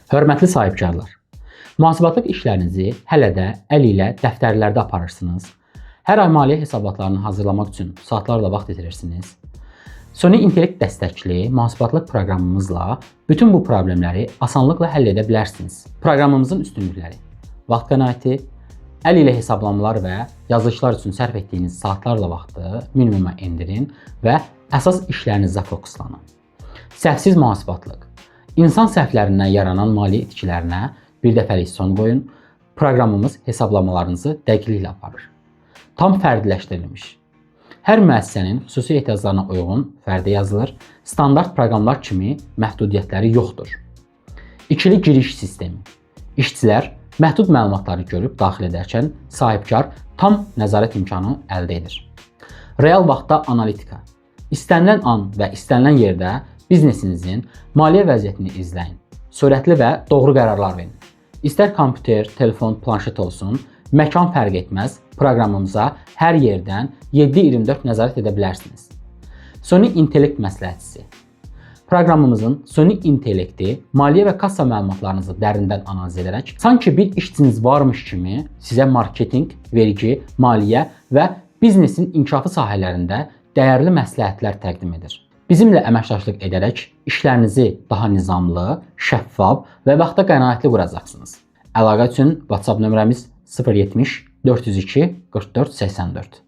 Hörmətli sahibkarlar, mühasibatlıq işlərinizi hələ də əl ilə dəftərlərdə aparırsınız. Hər ay maliyyə hesabatlarını hazırlamaq üçün saatlarla vaxt itirirsiniz. Süni intellekt dəstəkli mühasibatlıq proqramımızla bütün bu problemləri asanlıqla həll edə bilərsiniz. Proqramımızın üstünlükləri: vaxt qənaəti, əl ilə hesablamalar və yazılışlar üçün sərf etdiyiniz saatlarla vaxtı minimuma endirin və əsas işlərinizə fokuslanın. Səhvsiz mühasibatlıq. İnsan səhvlərindən yaranan maliyyə itkilərinə bir dəfəlik son qoyun. Proqramımız hesablamalarınızı dəqiqliklə aparır. Tam fərdiləşdirilmiş. Hər müəssisənin xüsusi ehtiyaclarına uyğun fərdi yazılır. Standart proqramlar kimi məhdudiyyətləri yoxdur. İkili giriş sistemi. İşçilər məhdud məlumatları görüb daxil edərkən sahibkar tam nəzarət imkanı əldə edir. Real vaxtda analitika. İstənilən an və istənilən yerdə biznesinizin maliyyə vəziyyətini izləyin. Sürətli və doğru qərarlar verin. İstər kompüter, telefon, planşet olsun, məkan fərq etməz, proqramımıza hər yerdən 7/24 nəzarət edə bilərsiniz. Süni intellekt məsləhətçisi. Proqramımızın süni intellekti maliyyə və kassa məlumatlarınızı dərindən analiz edərək, sanki bir işçiniz varmış kimi sizə marketinq, vergi, maliyyə və biznesin inkişafı sahələrində dəyərli məsləhətlər təqdim edir. Bizimlə əməkdaşlıq edərək işlərinizi daha nizamlı, şəffaf və vaxta qənaətli quracaqsınız. Əlaqə üçün WhatsApp nömrəmiz 070 402 44 84.